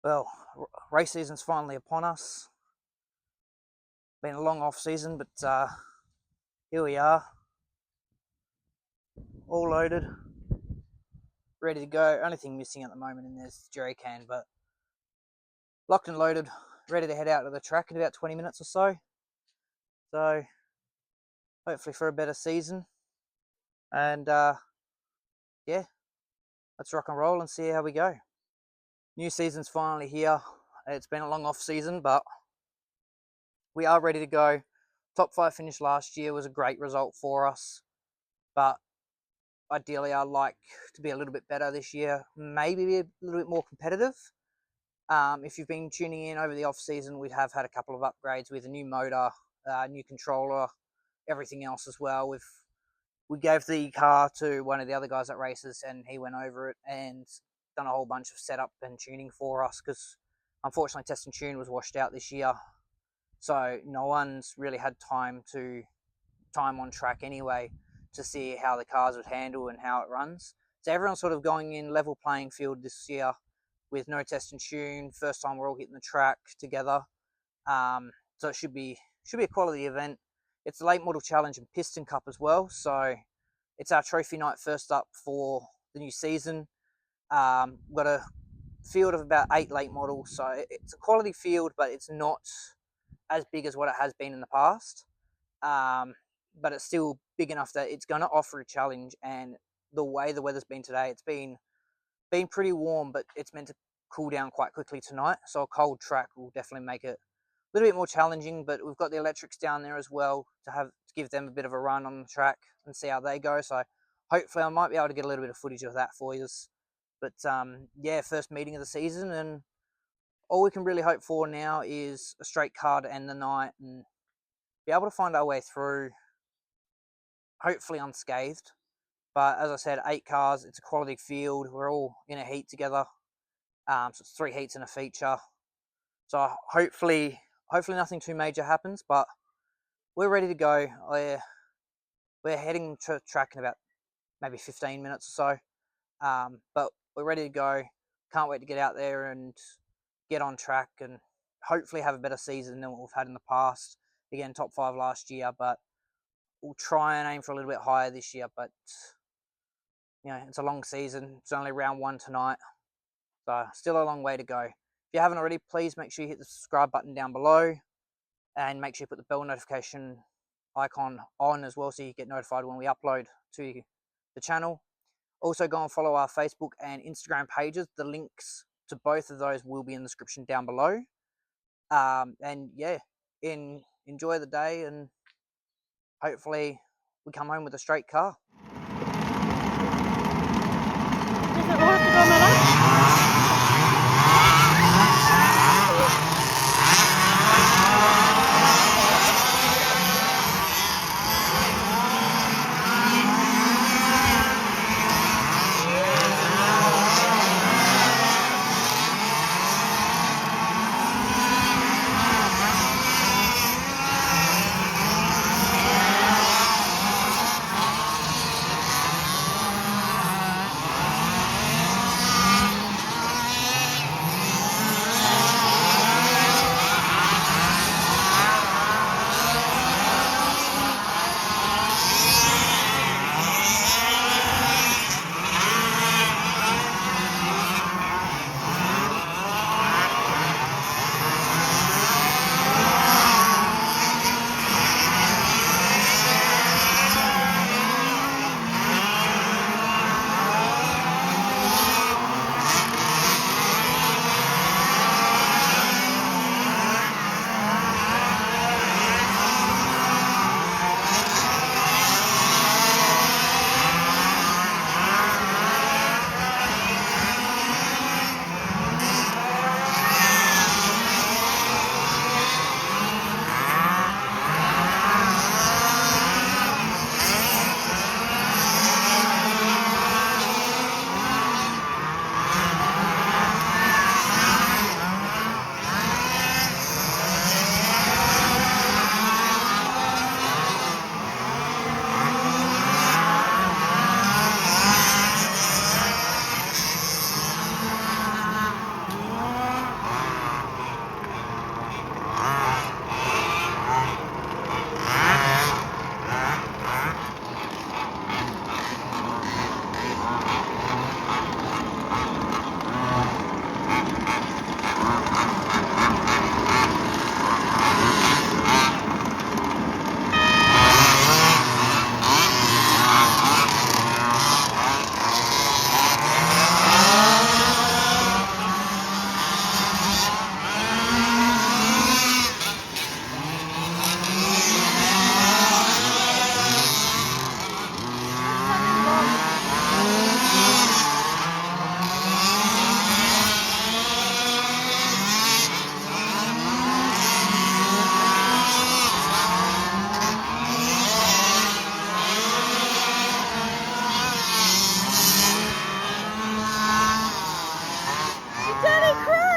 Well, race season's finally upon us. Been a long off season, but here we are, all loaded, ready to go. Only thing missing at the moment in this jerry can, but locked and loaded, ready to head out to the track in about 20 minutes or so. So hopefully for a better season. And yeah, let's rock and roll and see how we go. New season's finally here. It's been a long off season, but we are ready to go. Top 5 finish last year was a great result for us, but ideally I'd like to be a little bit better this year, maybe be a little bit more competitive. If you've been tuning in over the off season, we have had a couple of upgrades with a new motor, new controller, everything else as well. We gave the car to one of the other guys that races, and he went over it and done a whole bunch of setup and tuning for us, because unfortunately Test and Tune was washed out this year, so no one's really had time on track anyway to see how the cars would handle and how it runs. So everyone's sort of going in level playing field this year with no Test and Tune. First time we're all hitting the track together. So it should be a quality event. It's the Late Model Challenge and Piston Cup as well. So it's our trophy night first up for the new season. We've got a field of about 8 late models. So it's a quality field, but it's not as big as what it has been in the past. But it's still big enough that it's going to offer a challenge. And the way the weather's been today, it's been pretty warm, but it's meant to cool down quite quickly tonight. So a cold track will definitely make it a little bit more challenging, but we've got the electrics down there as well to give them a bit of a run on the track and see how they go. So hopefully I might be able to get a little bit of footage of that for you. But yeah, first meeting of the season, and all we can really hope for now is a straight car to end the night and be able to find our way through, hopefully unscathed. But as I said, 8 cars, it's a quality field. We're all in a heat together. So it's 3 heats and a feature. So hopefully nothing too major happens, but we're ready to go. We're heading to track in about maybe 15 minutes or so. But we're ready to go. Can't wait to get out there and get on track and hopefully have a better season than what we've had in the past. Again, top 5 last year, but we'll try and aim for a little bit higher this year. But you know, it's a long season. It's only round 1 tonight, so still a long way to go. If you haven't already, please make sure you hit the subscribe button down below, and make sure you put the bell notification icon on as well, so you get notified when we upload to the channel. Also, go and follow our Facebook and Instagram pages. The links to both of those will be in the description down below. And yeah, enjoy the day, and hopefully we come home with a straight car. Is it all to go, Mother? Daddy, crash!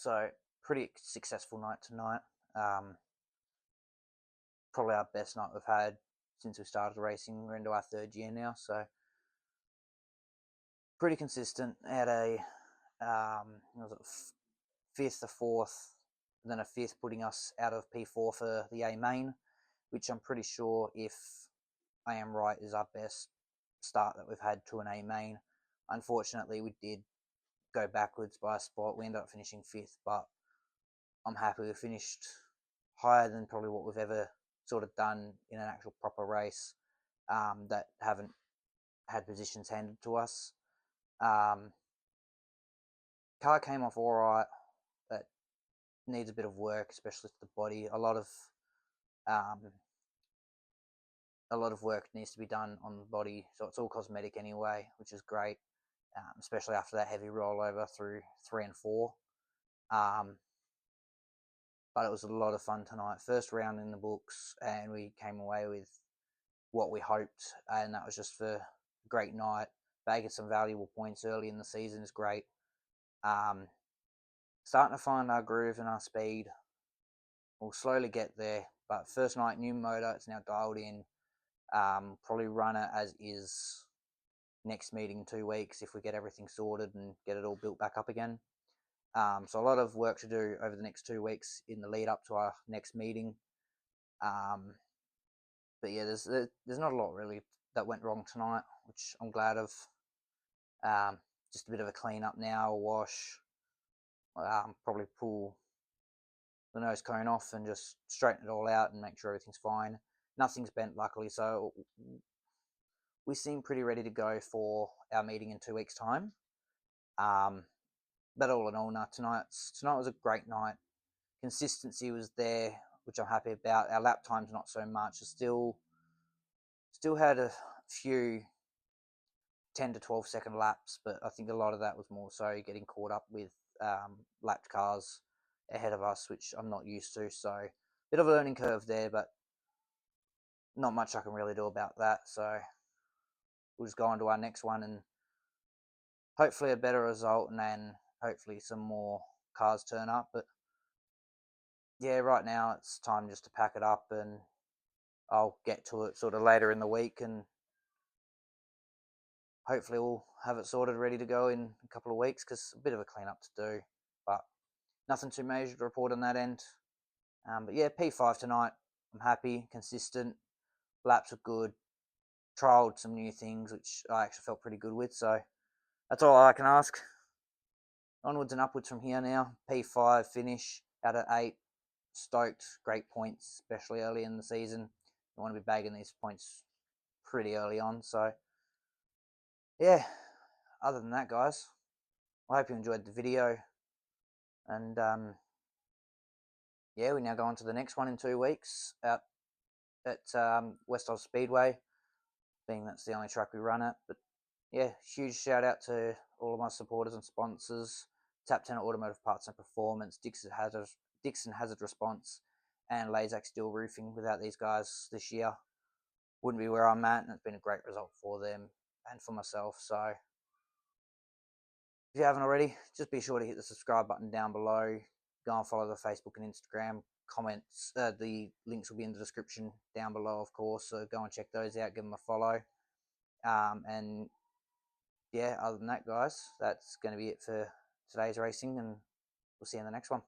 So pretty successful night tonight. Probably our best night we've had since we started racing. We're into our 3rd year now, so pretty consistent. Had a was it 5th, a 4th, and then a 5th, putting us out of P4 for the A main, which I'm pretty sure, if I am right, is our best start that we've had to an A main. Unfortunately, we did go backwards by a spot. We ended up finishing 5th, but I'm happy we finished higher than probably what we've ever sort of done in an actual proper race, that haven't had positions handed to us. Car came off all right. That needs a bit of work, especially to the body. A lot of work needs to be done on the body, so it's all cosmetic anyway, which is great, especially after that heavy rollover through 3 and 4. But it was a lot of fun tonight. First round in the books, and we came away with what we hoped, and that was just for a great night. Bagging some valuable points early in the season is great. Starting to find our groove and our speed. We'll slowly get there, but first night, new motor, it's now dialed in. Probably run it as is next meeting in 2 weeks if we get everything sorted and get it all built back up again. So a lot of work to do over the next 2 weeks in the lead up to our next meeting. But yeah, there's not a lot really that went wrong tonight, which I'm glad of. Just a bit of a clean up now, a wash, probably pull the nose cone off and just straighten it all out and make sure everything's fine. Nothing's bent, luckily, so we seem pretty ready to go for our meeting in 2 weeks' time. But all in all, tonight was a great night. Consistency was there, which I'm happy about. Our lap times not so much. Still had a few 10 to 12 second laps, but I think a lot of that was more so getting caught up with lapped cars ahead of us, which I'm not used to. So bit of a learning curve there, but not much I can really do about that. So we'll just go on to our next one and hopefully a better result, and then hopefully some more cars turn up. But yeah, right now it's time just to pack it up, and I'll get to it sort of later in the week, and hopefully we'll have it sorted, ready to go in a couple of weeks, because a bit of a clean up to do, but nothing too major to report on that end. But yeah, P5 tonight, I'm happy, consistent, laps are good, trialled some new things, which I actually felt pretty good with, so that's all I can ask. Onwards and upwards from here now. P5 finish out at 8, stoked, great points, especially early in the season. You want to be bagging these points pretty early on, so yeah, other than that, guys, I hope you enjoyed the video, and yeah, we now go on to the next one in 2 weeks out at West Oz Speedway, being that's the only track we run at. But yeah, huge shout out to all of my supporters and sponsors: Tenna Automotive Parts and Performance, Dixon Hazard Response, and Lazic Steel Roofing. Without these guys this year, wouldn't be where I'm at, and it's been a great result for them and for myself. So if you haven't already, just be sure to hit the subscribe button down below. Go and follow the Facebook and Instagram. Comments, the links will be in the description down below, of course, so go and check those out, give them a follow. And yeah, other than that, guys, that's going to be it for today's racing, and we'll see you in the next one.